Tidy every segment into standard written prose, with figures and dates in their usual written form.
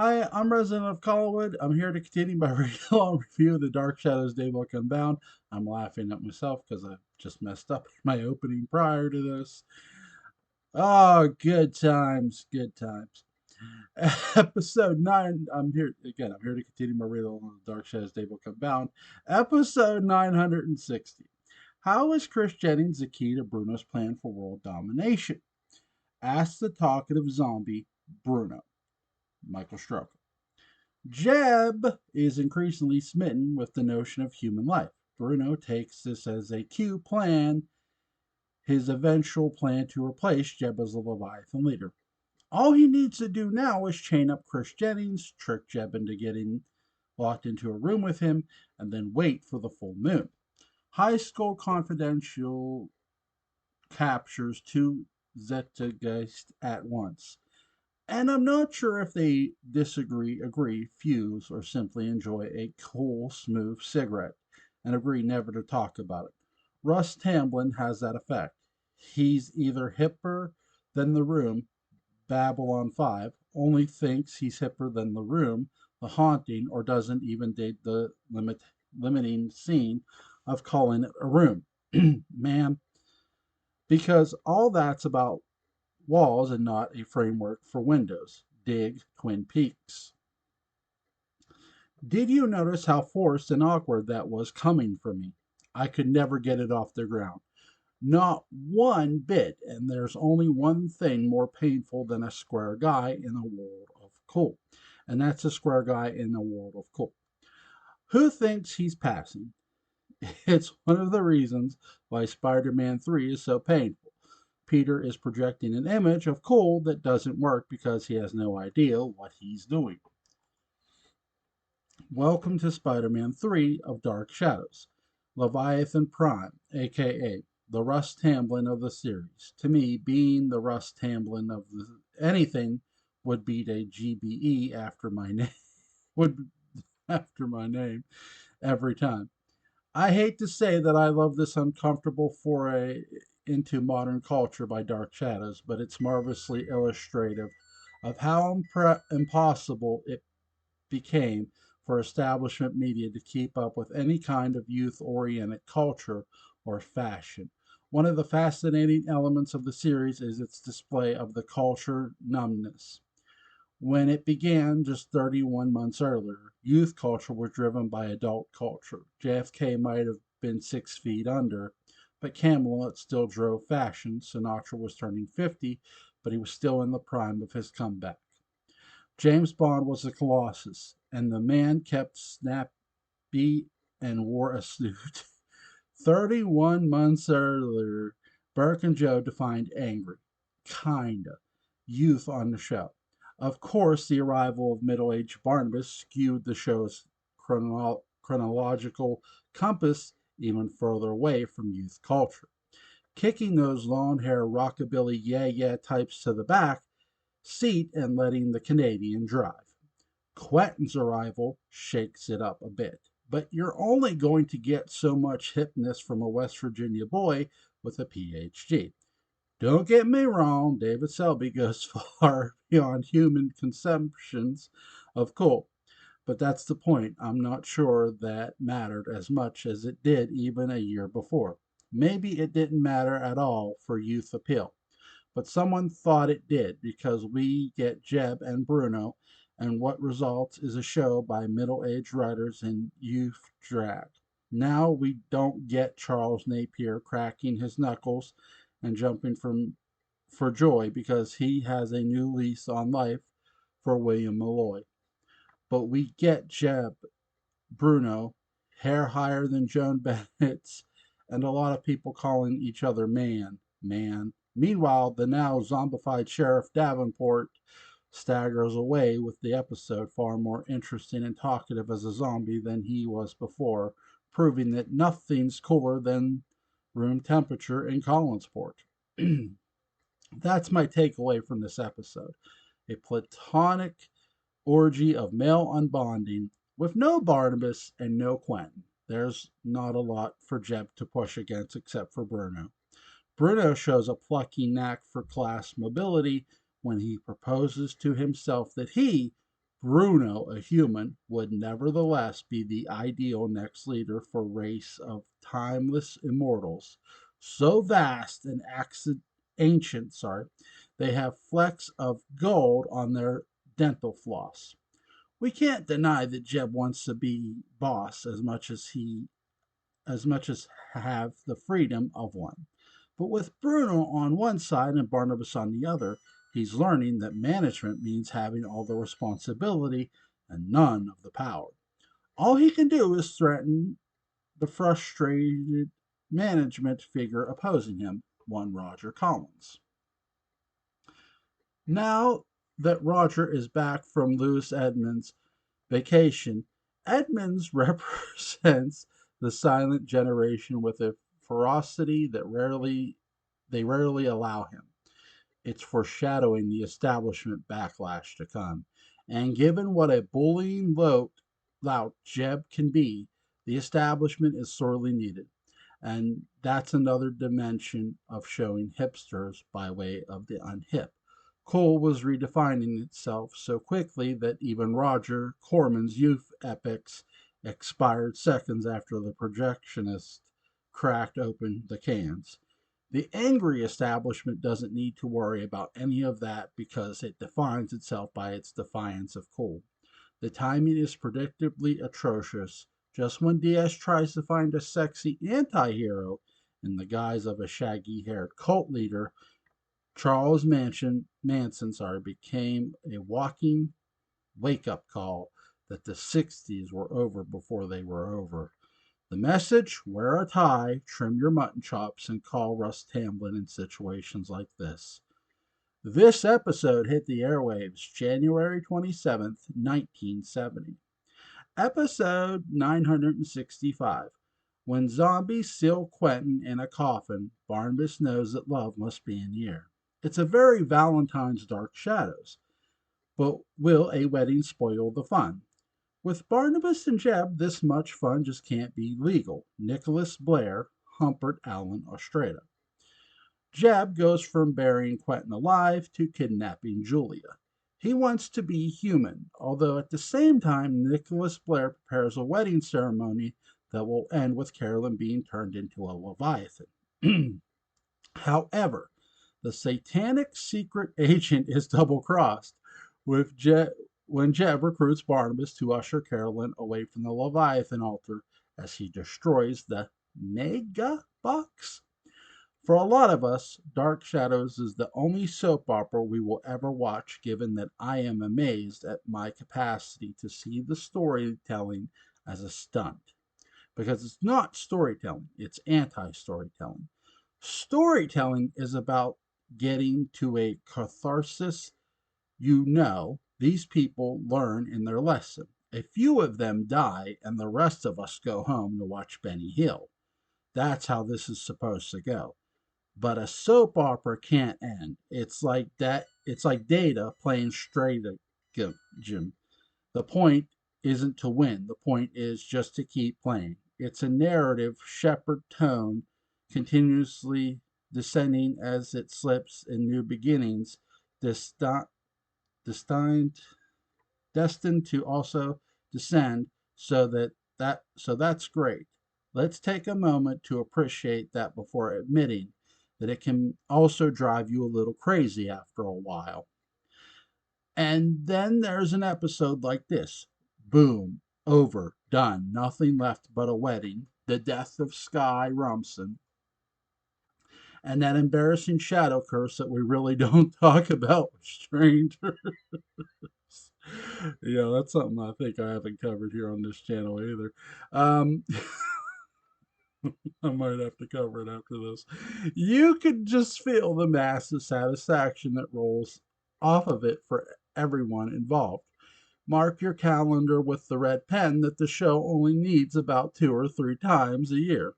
Hi, I'm Resident of Collinwood. I'm here to continue my read-along review of the Dark Shadows Daybook Unbound. I'm laughing at myself because I just messed up my opening prior to this. Oh, good times, good times. Episode 9, I'm here to continue my read-along of the Dark Shadows Daybook Unbound. Episode 960. How is Chris Jennings the key to Bruno's plan for world domination? Ask the talkative zombie, Bruno. Michael Stroker. Jeb is increasingly smitten with the notion of human life. Bruno takes this as a cue plan, his eventual plan to replace Jeb as the Leviathan leader. All he needs to do now is chain up Chris Jennings, trick Jeb into getting locked into a room with him, and then wait for the full moon. High School Confidential captures two Zeitgeist at once. And I'm not sure if they agree, fuse, or simply enjoy a cool, smooth cigarette and agree never to talk about it. Russ Tamblyn has that effect. He's either hipper than The Room, Babylon 5, only thinks he's hipper than The Room, The Haunting, or doesn't even date the limiting scene of calling it a room. Man, because all that's about walls and not a framework for windows. Dig Twin Peaks. Did you notice how forced and awkward that was coming from me? I could never get it off the ground. Not one bit, and there's only one thing more painful than a square guy in a world of cool, and that's a square guy in a world of cool. Who thinks he's passing? It's one of the reasons why Spider Man 3 is so painful. Peter is projecting an image of cool that doesn't work because he has no idea what he's doing. Welcome to Spider Man 3 of Dark Shadows. Leviathan Prime, aka the Russ Tamblyn of the series. To me, being the Russ Tamblyn of anything would beat a GBE after my name would after my name every time. I hate to say that I love this uncomfortable foray into modern culture by Dark Shadows, but it's marvelously illustrative of how impossible it became for establishment media to keep up with any kind of youth oriented culture or fashion. One of the fascinating elements of the series is its display of the culture numbness. When it began just 31 months earlier, youth culture was driven by adult culture. JFK might have been 6 feet under, but Camelot still drove fashion. Sinatra was turning 50, but he was still in the prime of his comeback. James Bond was a colossus, and the man kept snappy and wore a suit. 31 months earlier, Burke and Joe defined angry, kinda, youth on the show. Of course, the arrival of middle aged Barnabas skewed the show's chronological compass even further away from youth culture. Kicking those long hair rockabilly yeah yeah types to the back seat and letting the Canadian drive. Quentin's arrival shakes it up a bit, but you're only going to get so much hipness from a West Virginia boy with a PhD. Don't get me wrong, David Selby goes far beyond human conceptions of cool. But that's the point. I'm not sure that mattered as much as it did even a year before. Maybe it didn't matter at all for youth appeal. But someone thought it did because we get Jeb and Bruno, and what results is a show by middle aged writers in youth drag. Now we don't get Charles Napier cracking his knuckles and jumping for joy because he has a new lease on life for William Malloy. But we get Jeb, Bruno, hair higher than Joan Bennett's, and a lot of people calling each other man. Meanwhile, the now zombified Sheriff Davenport staggers away with the episode far more interesting and talkative as a zombie than he was before, proving that nothing's cooler than room temperature in Collinsport. That's my takeaway from this episode. A platonic orgy of male unbonding with no Barnabas and no Quentin. There's not a lot for Jeb to push against except for Bruno. Bruno shows a plucky knack for class mobility when he proposes to himself that he, Bruno, a human, would nevertheless be the ideal next leader for a race of timeless immortals, so vast and ancient, they have flecks of gold on their dental floss. We can't deny that Jeb wants to be boss as much as have the freedom of one. But with Bruno on one side and Barnabas on the other, he's learning that management means having all the responsibility and none of the power. All he can do is threaten the frustrated management figure opposing him, one Roger Collins. Now that Roger is back from Lewis Edmonds' vacation, Edmonds represents the silent generation with a ferocity that rarely allow him. It's foreshadowing the establishment backlash to come. And given what a bullying lout Jeb can be, the establishment is sorely needed. And that's another dimension of showing hipsters by way of the unhip. Coal was redefining itself so quickly that even Roger Corman's youth epics expired seconds after the projectionist cracked open the cans. The angry establishment doesn't need to worry about any of that because it defines itself by its defiance of coal. The timing is predictably atrocious. Just when Diaz tries to find a sexy anti hero in the guise of a shaggy haired cult leader, Charles Manson became a walking wake up call that the 60s were over before they were over. The message: wear a tie, trim your mutton chops, and call Russ Tamblyn in situations like this. This episode hit the airwaves January 27th, 1970. Episode 965. When zombies seal Quentin in a coffin, Barnabas knows that love must be in the air. It's a very Valentine's Dark Shadows, but will a wedding spoil the fun? With Barnabas and Jeb, this much fun just can't be legal. Nicholas Blair, Humpert Allen Ostrada. Jeb goes from burying Quentin alive to kidnapping Julia. He wants to be human, although at the same time, Nicholas Blair prepares a wedding ceremony that will end with Carolyn being turned into a Leviathan. However, the satanic secret agent is double crossed with when Jeb recruits Barnabas to usher Carolyn away from the Leviathan altar as he destroys the Mega Box. For a lot of us, Dark Shadows is the only soap opera we will ever watch, given that I am amazed at my capacity to see the storytelling as a stunt. Because it's not storytelling, it's anti storytelling. Storytelling is about getting to a catharsis. These people learn in their lesson. A few of them die, and the rest of us go home to watch Benny Hill. That's how this is supposed to go. But a soap opera can't end. It's like that. It's like Data playing straight at Jim. The point isn't to win. The point is just to keep playing. It's a narrative shepherd tone, continuously descending as it slips in new beginnings, destined destined to also descend, so that's great. Let's take a moment to appreciate that before admitting that it can also drive you a little crazy after a while. And then there's an episode like this. Boom, over, done, nothing left but a wedding, the death of Sky Rumson, and that embarrassing shadow curse that we really don't talk about with strangers. Yeah, that's something I think I haven't covered here on this channel either. Um, I might have to cover it after this. You could just feel the massive satisfaction that rolls off of it for everyone involved. Mark your calendar with the red pen that the show only needs about 2 or 3 times a year.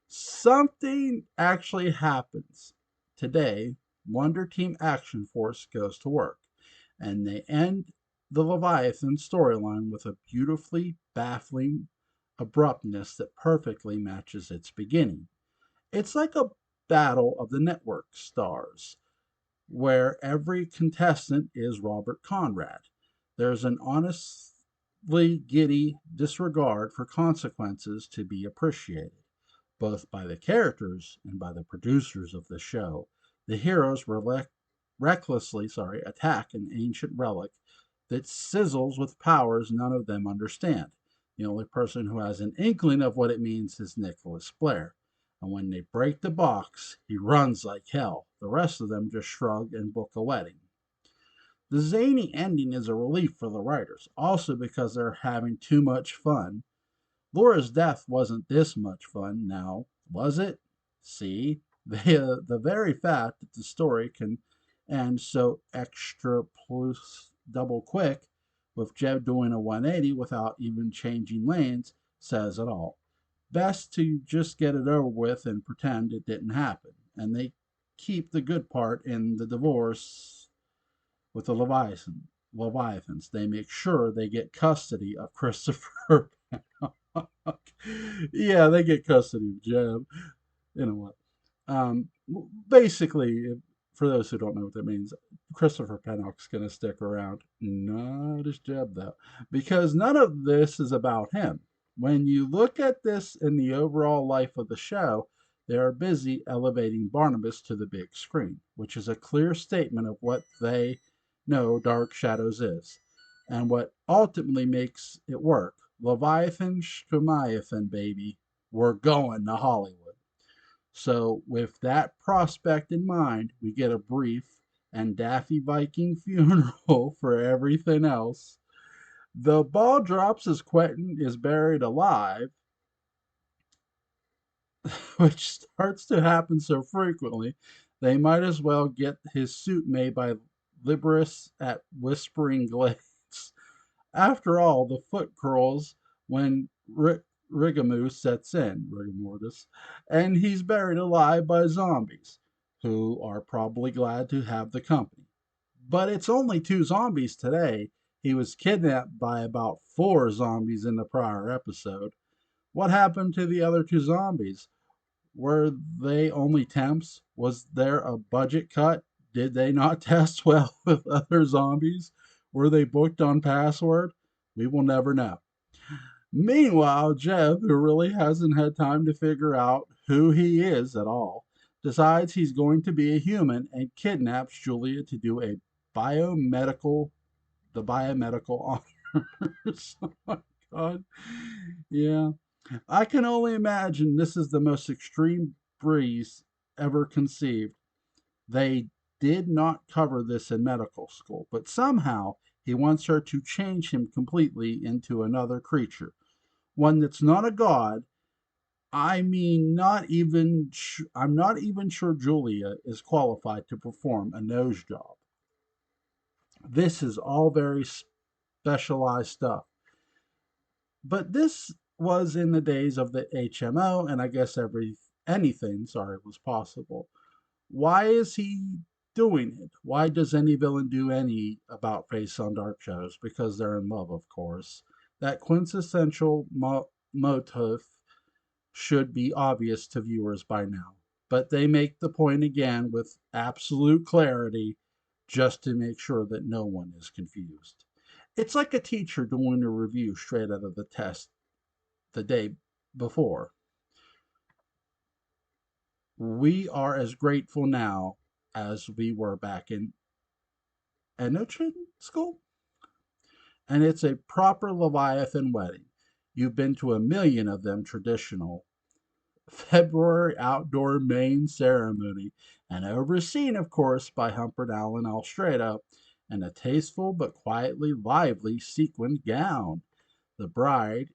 Something actually happens. Today, Wonder Team Action Force goes to work, and they end the Leviathan storyline with a beautifully baffling abruptness that perfectly matches its beginning. It's like a battle of the network stars, where every contestant is Robert Conrad. There's an honestly giddy disregard for consequences to be appreciated, both by the characters and by the producers of the show. The heroes recklessly attack an ancient relic that sizzles with powers none of them understand. The only person who has an inkling of what it means is Nicholas Blair. And when they break the box, he runs like hell. The rest of them just shrug and book a wedding. The zany ending is a relief for the writers, also because they're having too much fun. Laura's death wasn't this much fun now, was it? See? The very fact that the story can end so extra plus double quick, with Jeb doing a 180 without even changing lanes, says it all. Best to just get it over with and pretend it didn't happen. And they keep the good part in the divorce with the Leviathans. They make sure they get custody of Christopher. Yeah, they get custody of Jeb. You know what? Um, Basically, for those who don't know what that means, Christopher Pennock's going to stick around. Not as Jeb, though, because none of this is about him. When you look at this in the overall life of the show, they are busy elevating Barnabas to the big screen, which is a clear statement of what they know Dark Shadows is, and what ultimately makes it work. Leviathan Shkamaятhan, baby. We're going to Hollywood. So, with that prospect in mind, we get a brief and daffy Viking funeral for everything else. The ball drops as Quentin is buried alive, which starts to happen so frequently, they might as well get his suit made by Libris at Whispering Glades. After all, the foot curls when Rigamoo sets in, Rigamortis, and he's buried alive by zombies, who are probably glad to have the company. But it's only two zombies today. He was kidnapped by about four zombies in the prior episode. What happened to the other two zombies? Were they only temps? Was there a budget cut? Did they not test well with other zombies? Were they booked on password? We will never know. Meanwhile, Jeb, who really hasn't had time to figure out who he is at all, decides he's going to be a human and kidnaps Julia to do biomedical the biomedical honors. Oh my god. Yeah. I can only imagine this is the most extreme breeze ever conceived. They did not cover this in medical school, but somehow he wants her to change him completely into another creature, one that's not a god. I mean, I'm not even sure Julia is qualified to perform a nose job. This is all very specialized stuff. But this was in the days of the HMO, and I guess anything, was possible. Why is he doing it? Why does any villain do any about face on dark shadows? Because they're in love, of course. That quintessential motive should be obvious to viewers by now. But they make the point again with absolute clarity just to make sure that no one is confused. It's like a teacher doing a review straight out of the test the day before. We are as grateful now as we were back in Enochen school. And it's a proper Leviathan wedding. You've been to a million of them traditional February outdoor main ceremony, and overseen, of course, by Humpert Allen Alstrada in a tasteful but quietly lively sequined gown. The bride,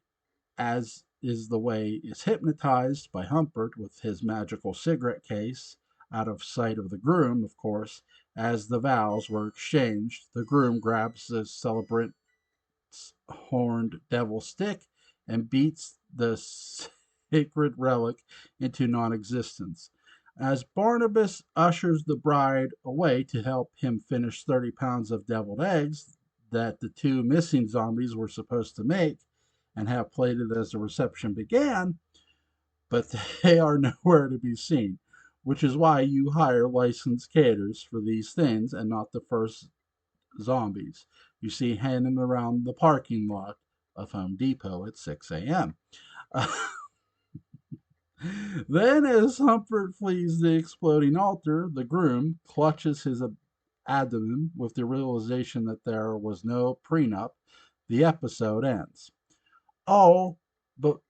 as is the way, is hypnotized by Humpert with his magical cigarette case, out of sight of the groom, of course. As the vows were exchanged, the groom grabs the celebrant's horned devil stick and beats the sacred relic into non existence. As Barnabas ushers the bride away to help him finish 30 pounds of deviled eggs that the two missing zombies were supposed to make and have plated as the reception began, but they are nowhere to be seen, which is why you hire licensed caterers for these things and not the first zombies. you see hanging around the parking lot of Home Depot at 6 a.m. Then, as Humphrey flees the exploding altar, the groom clutches his abdomen with the realization that there was no prenup. The episode ends. Oh, but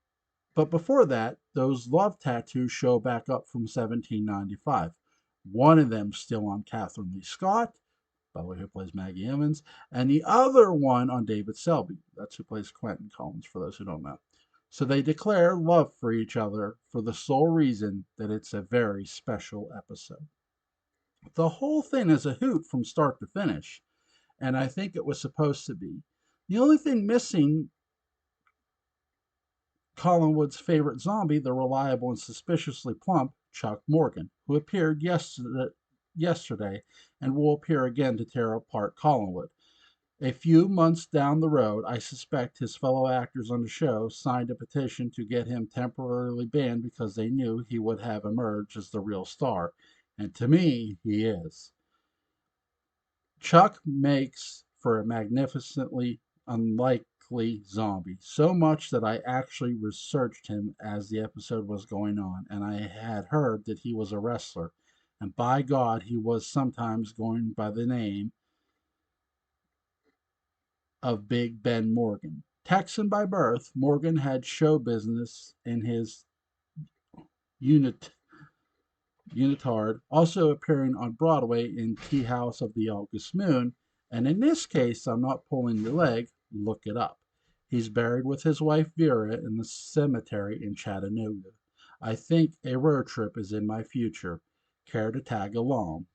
before that, those love tattoos show back up from 1795. One of them still on Catherine Lee Scott, by the way, who plays Maggie Emmons, and the other one on David Selby. That's who plays Quentin Collins, for those who don't know. So they declare love for each other for the sole reason that it's a very special episode. The whole thing is a hoot from start to finish, and I think it was supposed to be. The only thing missing Collinwood's favorite zombie, the reliable and suspiciously plump Chuck Morgan, who appeared yesterday and will appear again to tear apart Collinwood. A few months down the road, I suspect his fellow actors on the show signed a petition to get him temporarily banned because they knew he would have emerged as the real star. And to me, he is. Chuck makes for a magnificently unlikely zombie, so much that I actually researched him as the episode was going on, and I had heard that he was a wrestler. And by God, he was sometimes going by the name of Big Ben Morgan. Texan by birth, Morgan had show business in his unitard, also appearing on Broadway in Tea House of the August Moon. And in this case, I'm not pulling your leg, look it up. He's buried with his wife Vera in the cemetery in Chattanooga. I think a road trip is in my future. Care to tag along?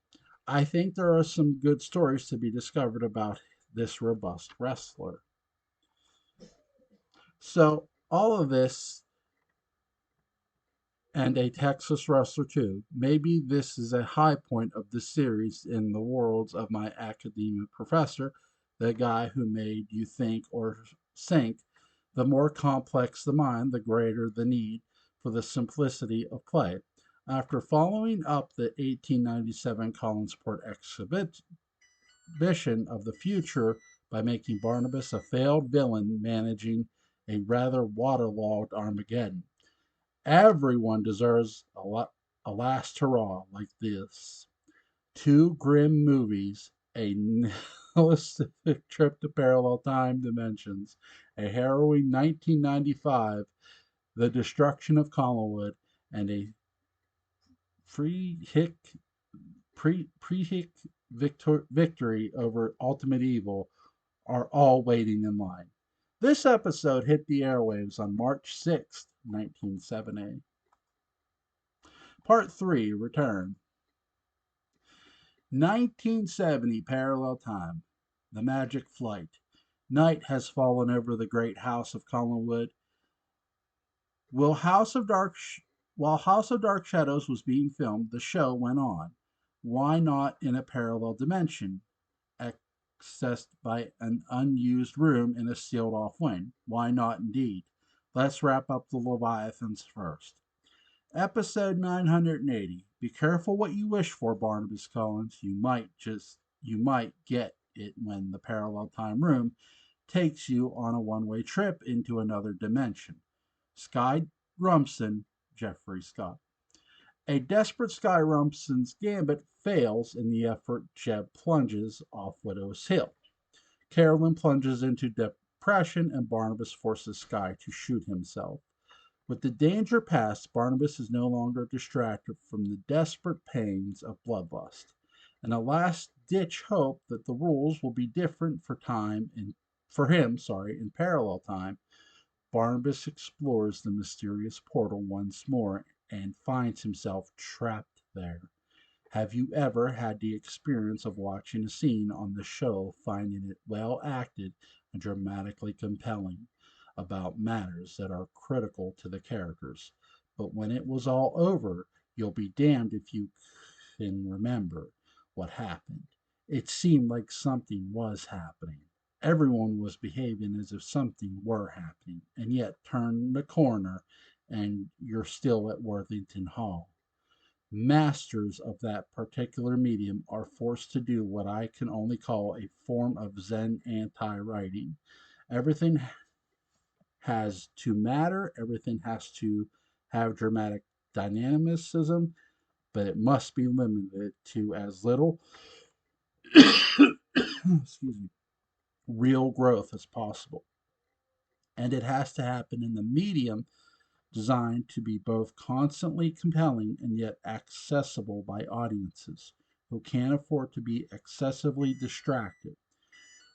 I think there are some good stories to be discovered about this robust wrestler. So, all of this and a Texas wrestler too. Maybe this is a high point of the series in the worlds of my academic professor, the guy who made you think or sink. The more complex the mind, the greater the need for the simplicity of play. After following up the 1897 Collinsport exhibition of the future by making Barnabas a failed villain managing a rather waterlogged Armageddon, everyone deserves a last hurrah like this. Two grim movies, a nihilistic trip to parallel time dimensions, a harrowing 1995, the destruction of Collinwood, and a pre-hick victory over ultimate evil are all waiting in line. This episode hit the airwaves on March 6th, 1970. Part 3, Return. 1970 parallel time. The magic flight. Night has fallen over the great house of Collinwood. Will House of Dark While House of Dark Shadows was being filmed, the show went on. Why not in a parallel dimension, accessed by an unused room in a sealed off wing? Why not indeed? Let's wrap up the Leviathans first. Episode 980. Be careful what you wish for, Barnabas Collins. You might get it when the parallel time room takes you on a one-way trip into another dimension. Sky Rumson, Jeffrey Scott. A desperate Sky Rumson's gambit fails in the effort. Jeb plunges off Widow's Hill. Carolyn plunges into depression and Barnabas forces Sky to shoot himself. With the danger past, Barnabas is no longer distracted from the desperate pains of bloodlust. And a last-ditch hope that the rules will be different for him, in parallel time, Barnabas explores the mysterious portal once more and finds himself trapped there. Have you ever had the experience of watching a scene on the show, finding it well acted and dramatically compelling about matters that are critical to the characters, but when it was all over, you'll be damned if you can remember what happened? It seemed like something was happening. Everyone was behaving as if something were happening, and yet turn the corner and you're still at Worthington Hall. Masters of that particular medium are forced to do what I can only call a form of Zen anti writing. Everything has to matter, everything has to have dramatic dynamicism, but it must be limited to as little excuse me, real growth as possible. And it has to happen in the medium designed to be both constantly compelling and yet accessible by audiences who can't afford to be excessively distracted.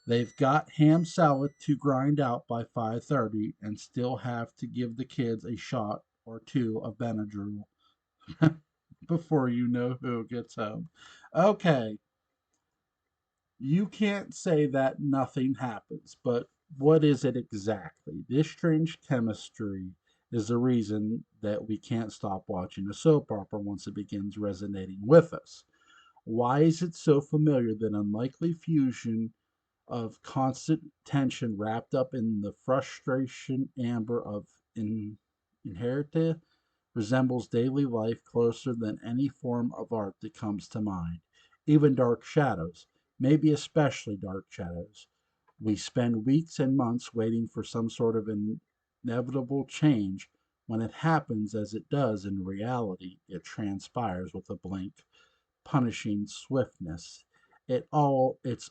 They've got ham salad to grind out by 5:30 and still have to give the kids a shot or two of Benadryl before you know who gets home. Okay, you can't say that nothing happens, but what is it exactly? This strange chemistry is the reason that we can't stop watching a soap opera once it begins resonating with us. Why is it so familiar, that unlikely fusion of constant tension wrapped up in the frustration amber of inherited resembles daily life closer than any form of art that comes to mind. Even Dark Shadows, maybe especially Dark Shadows. We spend weeks and months waiting for some sort of inevitable change. When it happens, as it does in reality, it transpires with a blink, punishing swiftness. It's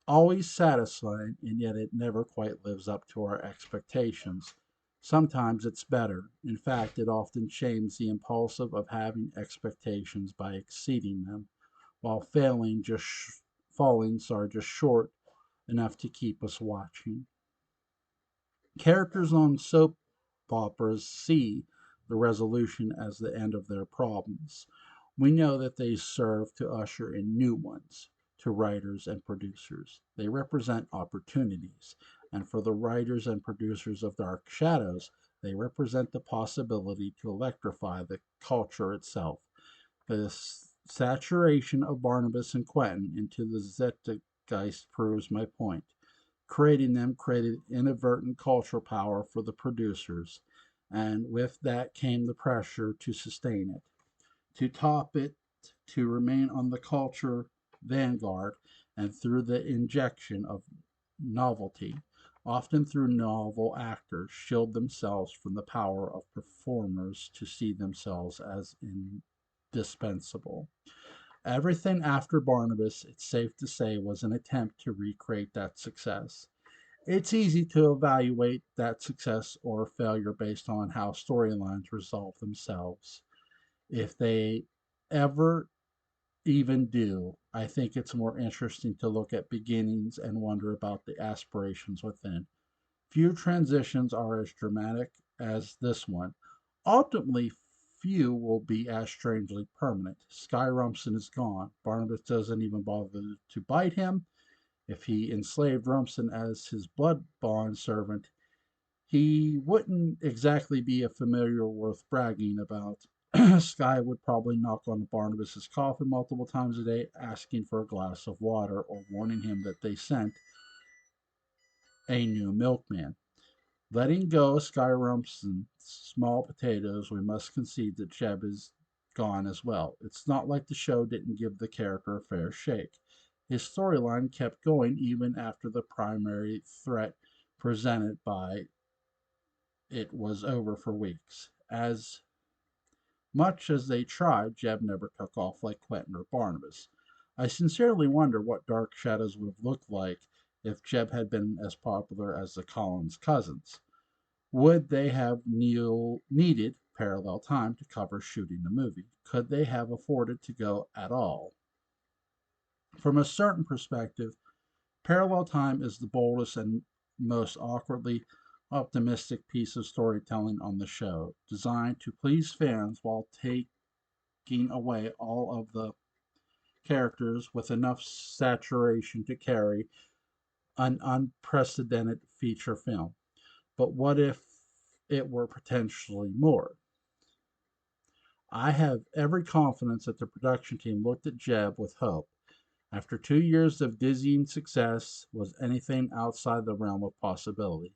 always satisfying, and yet it never quite lives up to our expectations. Sometimes it's better. In fact, it often shames the impulsive of having expectations by exceeding them, while falling just short enough to keep us watching. Characters on soap operas see the resolution as the end of their problems. We know that they serve to usher in new ones to writers and producers. They represent opportunities, and for the writers and producers of Dark Shadows, they represent the possibility to electrify the culture itself. The saturation of Barnabas and Quentin into the Zeitgeist proves my point. Creating them created inadvertent cultural power for the producers, and with that came the pressure to sustain it, to top it, to remain on the culture vanguard, and through the injection of novelty, often through novel actors, shield themselves from the power of performers to see themselves as indispensable. Everything after Barnabas, it's safe to say, was an attempt to recreate that success. It's easy to evaluate that success or failure based on how storylines resolve themselves. If they ever even do, I think it's more interesting to look at beginnings and wonder about the aspirations within. Few transitions are as dramatic as this one. Ultimately, few will be as strangely permanent. Sky Rumson is gone. Barnabas doesn't even bother to bite him. If he enslaved Rumson as his blood bond servant, he wouldn't exactly be a familiar worth bragging about. Sky would probably knock on Barnabas's coffin multiple times a day, asking for a glass of water or warning him that they sent a new milkman. Letting go of Sky Rumson's small potatoes, we must concede that Jeb is gone as well. It's not like the show didn't give the character a fair shake. His storyline kept going even after the primary threat presented by it was over for weeks. As much as they tried, Jeb never took off like Quentin or Barnabas. I sincerely wonder what Dark Shadows would have looked like if Jeb had been as popular as the Collins cousins. Would they have needed parallel time to cover shooting the movie? Could they have afforded to go at all? From a certain perspective, parallel time is the boldest and most awkwardly optimistic piece of storytelling on the show, designed to please fans while taking away all of the characters with enough saturation to carry an unprecedented feature film. But what if it were potentially more? I have every confidence that the production team looked at Jeb with hope. After 2 years of dizzying success, was anything outside the realm of possibility?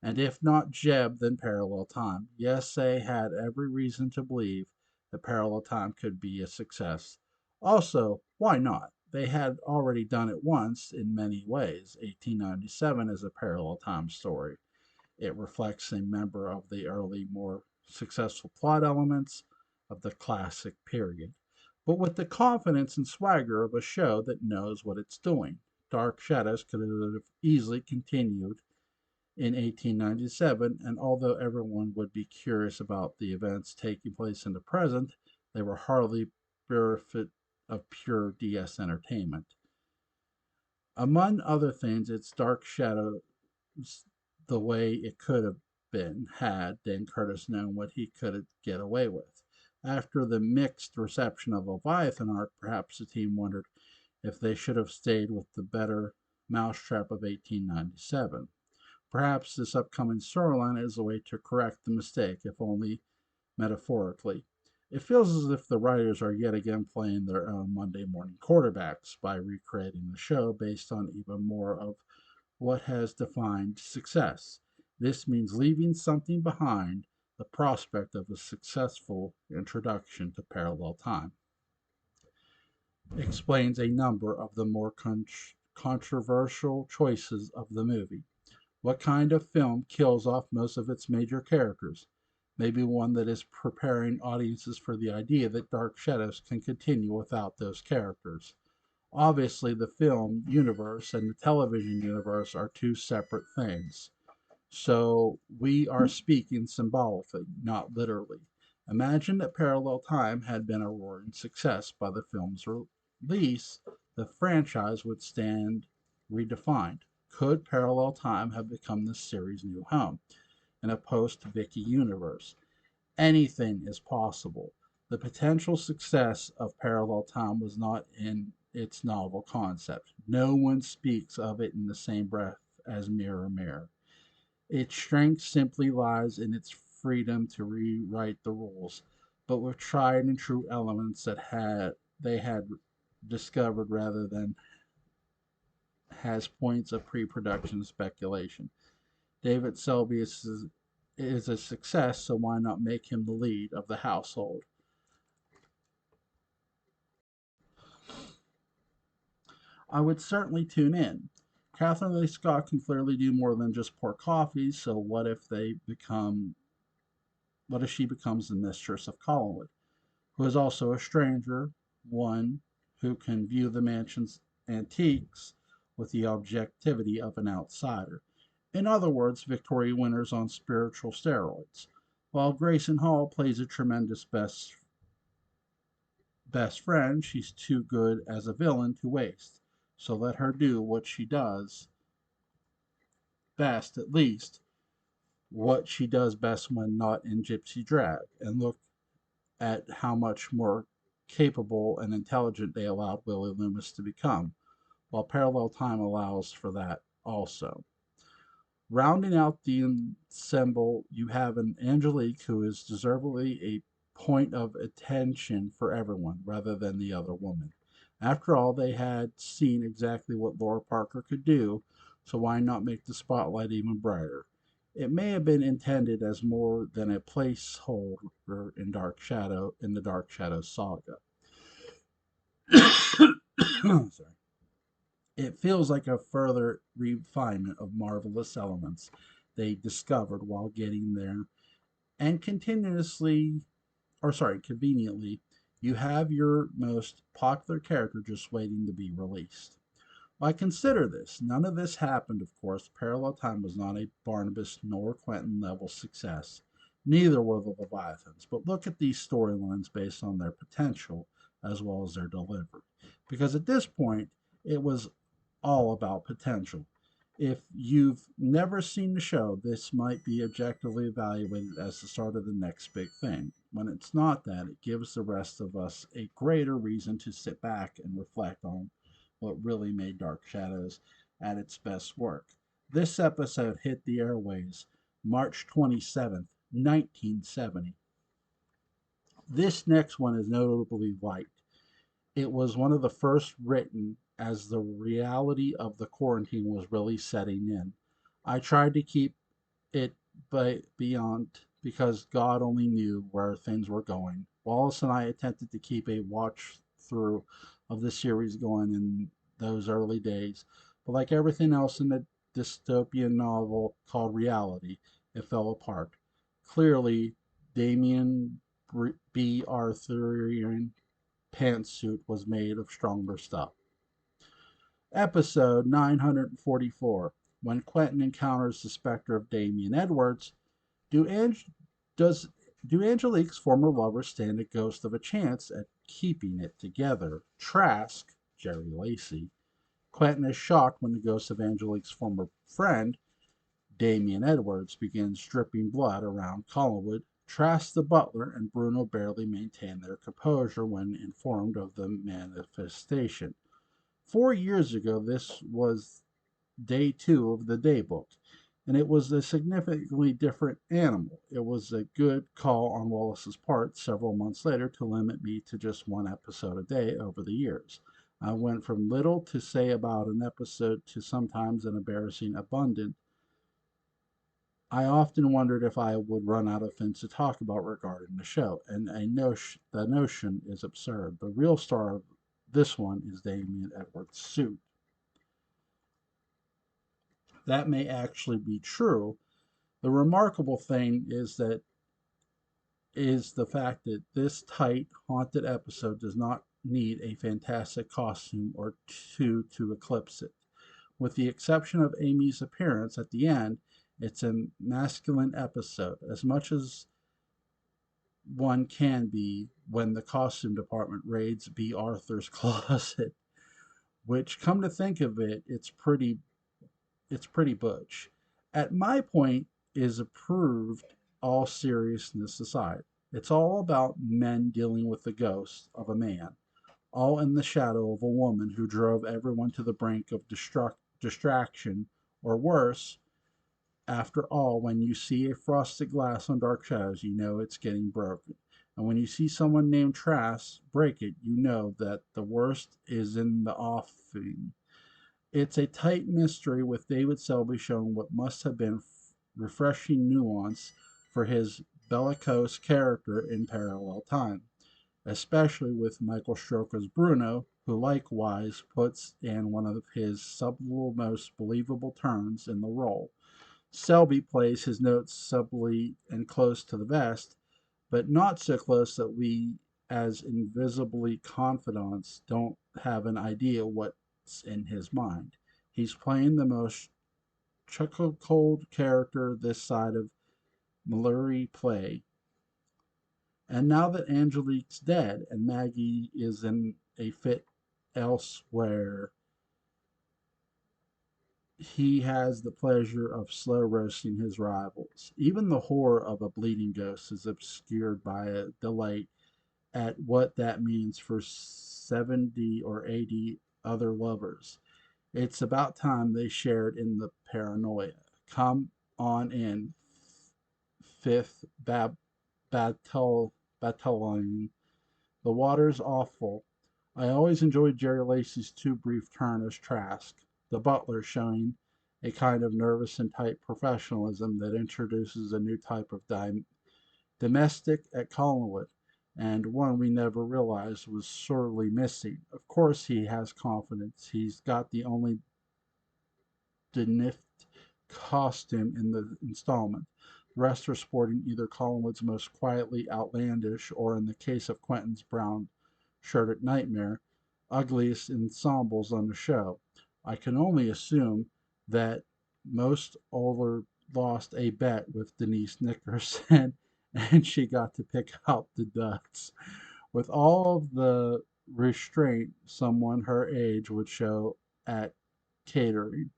And if not Jeb, then parallel time. Yes, they had every reason to believe that Parallel Time could be a success. Also, why not? They had already done it once in many ways. 1897 is a parallel time story. It reflects a member of the early, more successful plot elements of the classic period, but with the confidence and swagger of a show that knows what it's doing. Dark Shadows could have easily continued in 1897, and although everyone would be curious about the events taking place in the present, they were hardly bereft of pure DS entertainment. Among other things, its Dark Shadows the way it could have been had Dan Curtis known what he could get away with. After the mixed reception of Leviathan arc, perhaps the team wondered if they should have stayed with the better mousetrap of 1897. Perhaps this upcoming storyline is a way to correct the mistake, if only metaphorically. It feels as if the writers are yet again playing their own Monday morning quarterbacks by recreating the show based on even more of what has defined success. This means leaving something behind, the prospect of a successful introduction to parallel time. Explains a number of the more controversial choices of the movie. What kind of film kills off most of its major characters? Maybe one that is preparing audiences for the idea that Dark Shadows can continue without those characters. Obviously, the film universe and the television universe are two separate things. So we are speaking symbolically, not literally. Imagine that Parallel Time had been a roaring success by the film's release. The franchise would stand redefined. Could Parallel Time have become the series' new home in a post Vicky universe? Anything is possible. The potential success of Parallel Time was not in its novel concept. No one speaks of it in the same breath as Mirror Mirror. Its strength simply lies in its freedom to rewrite the rules, but with tried and true elements that they had discovered rather than has points of pre-production speculation. David Selby is a success, so why not make him the lead of the household? I would certainly tune in. Catherine Lee Scott can clearly do more than just pour coffee, so what if she becomes the mistress of Collinwood, who is also a stranger, one who can view the mansion's antiques with the objectivity of an outsider. In other words, Victoria Winters on spiritual steroids. While Grayson Hall plays a tremendous best friend, she's too good as a villain to waste. So let her do what she does best, at least what she does best when not in gypsy drag, and look at how much more capable and intelligent they allowed Willie Loomis to become, while Parallel Time allows for that also. Rounding out the ensemble, you have an Angelique who is deservedly a point of attention for everyone rather than the other woman. After all, they had seen exactly what Laura Parker could do, so why not make the spotlight even brighter? It may have been intended as more than a placeholder in the Dark Shadow saga. Sorry. It feels like a further refinement of marvelous elements they discovered while getting there, and conveniently, you have your most popular character just waiting to be released. Why consider this? None of this happened, of course. Parallel Time was not a Barnabas nor Quentin level success. Neither were the Leviathans. But look at these storylines based on their potential as well as their delivery. Because at this point, it was all about potential. If you've never seen the show, this might be objectively evaluated as the start of the next big thing. When it's not that, it gives the rest of us a greater reason to sit back and reflect on what really made Dark Shadows at its best work. This episode hit the airways March 27th, 1970. This next one is notably light. It was one of the first written as the reality of the quarantine was really setting in. I tried to keep it beyond because God only knew where things were going. Wallace and I attempted to keep a watch through of the series going in those early days, but like everything else in the dystopian novel called reality, it fell apart. Clearly, Damien B. Arthurian pantsuit was made of stronger stuff. Episode 944. When Quentin encounters the specter of Damien Edwards, do Ange- does do Angelique's former lovers stand a ghost of a chance at keeping it together? Trask, Jerry Lacey. Quentin is shocked when the ghost of Angelique's former friend, Damien Edwards, begins dripping blood around Collinwood. Trask the butler and Bruno barely maintain their composure when informed of the manifestation. 4 years ago, this was day two of the Daybook, and it was a significantly different animal. It was a good call on Wallace's part several months later to limit me to just one episode a day over the years. I went from little to say about an episode to sometimes an embarrassing abundant. I often wondered if I would run out of things to talk about regarding the show, and the notion is absurd. The real star of this one is Damien Edwards' suit. That may actually be true. The remarkable thing is the fact that this tight, haunted episode does not need a fantastic costume or two to eclipse it. With the exception of Amy's appearance at the end, it's a masculine episode, as much as one can be when the costume department raids B. Arthur's closet. Which, come to think of it, it's pretty butch. At my point is approved, all seriousness aside. It's all about men dealing with the ghost of a man, all in the shadow of a woman who drove everyone to the brink of distraction, or worse. After all, when you see a frosted glass on dark shadows, you know it's getting broken. And when you see someone named Trask break it, you know that the worst is in the offing. It's a tight mystery, with David Selby showing what must have been refreshing nuance for his bellicose character in parallel time, especially with Michael Stroker's Bruno, who likewise puts in one of his subtle, most believable turns in the role. Selby plays his notes subtly and close to the vest, but not so close that we, as invisibly confidants, don't have an idea what's in his mind. He's playing the most chuckle-cold character this side of Mallory play. And now that Angelique's dead and Maggie is in a fit elsewhere, he has the pleasure of slow roasting his rivals. Even the horror of a bleeding ghost is obscured by a delight at what that means for 70 or 80 other lovers. It's about time they shared in the paranoia. Come on in, fifth battalion. The water's awful. I always enjoyed Jerry Lacey's too brief turn as Trask, the butler, showing a kind of nervous and tight professionalism that introduces a new type of domestic at Collinwood, and one we never realized was sorely missing. Of course, he has confidence. He's got the only denift costume in the installment. The rest are sporting either Collinwood's most quietly outlandish, or in the case of Quentin's brown shirted nightmare, ugliest ensembles on the show. I can only assume that most older lost a bet with Denise Nickerson and she got to pick out the ducks. With all of the restraint someone her age would show at catering.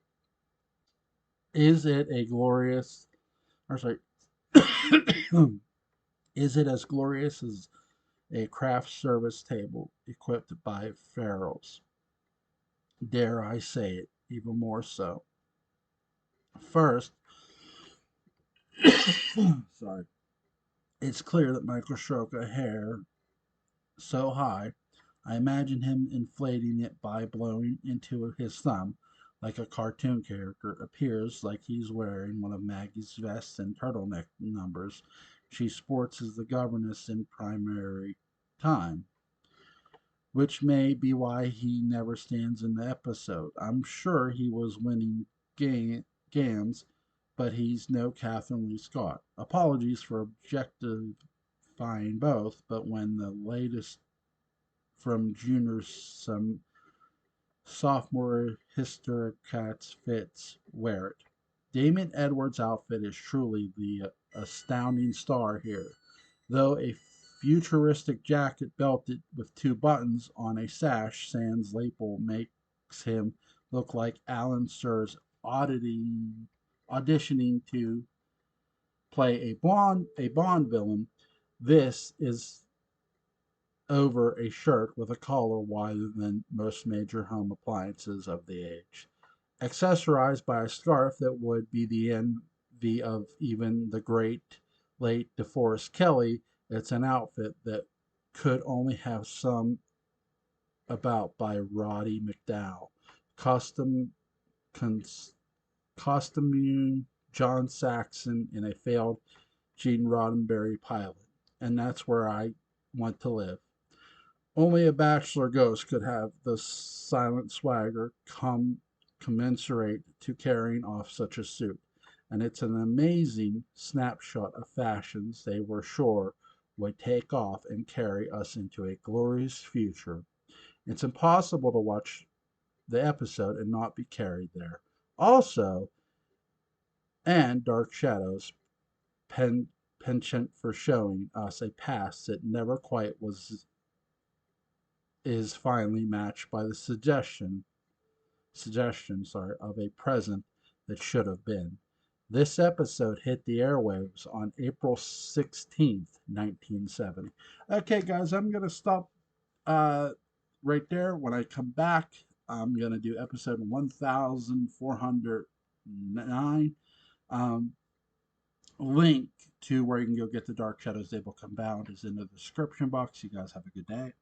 Is it a glorious, or sorry, is it as glorious as a craft service table equipped by pharaohs? Dare I say it, even more so. First, sorry, it's clear that Michael Stroker hair so high, I imagine him inflating it by blowing into his thumb like a cartoon character, appears like he's wearing one of Maggie's vests and turtleneck numbers, she sports as the governess in primary time, which may be why he never stands in the episode. I'm sure he was winning games, but he's no Catherine Lee Scott. Apologies for objectifying both, but when the latest from junior some sophomore Histercats fits wear it. Damon Edwards' outfit is truly the astounding star here, though a futuristic jacket belted with two buttons on a sash sans lapel makes him look like Alan Sir's auditioning to play a Bond villain. This is over a shirt with a collar wider than most major home appliances of the age. Accessorized by a scarf that would be the envy of even the great late DeForest Kelley, it's an outfit that could only have some about by Roddy McDowall. Custom cons, Costume John Saxon in a failed Gene Roddenberry pilot. And that's where I want to live. Only a bachelor ghost could have the silent swagger commensurate to carrying off such a suit, and it's an amazing snapshot of fashions they were sure would take off and carry us into a glorious future. It's impossible to watch the episode and not be carried there. Also, and Dark Shadows penchant for showing us a past that never quite was is finally matched by the suggestion of a present that should have been. This episode hit the airwaves on April 16th, 1970. Okay, guys, I'm going to stop right there. When I come back, I'm going to do episode 1409. Um, Link to where you can go get the Dark Shadows Daybook Unbound is in the description box. You guys have a good day.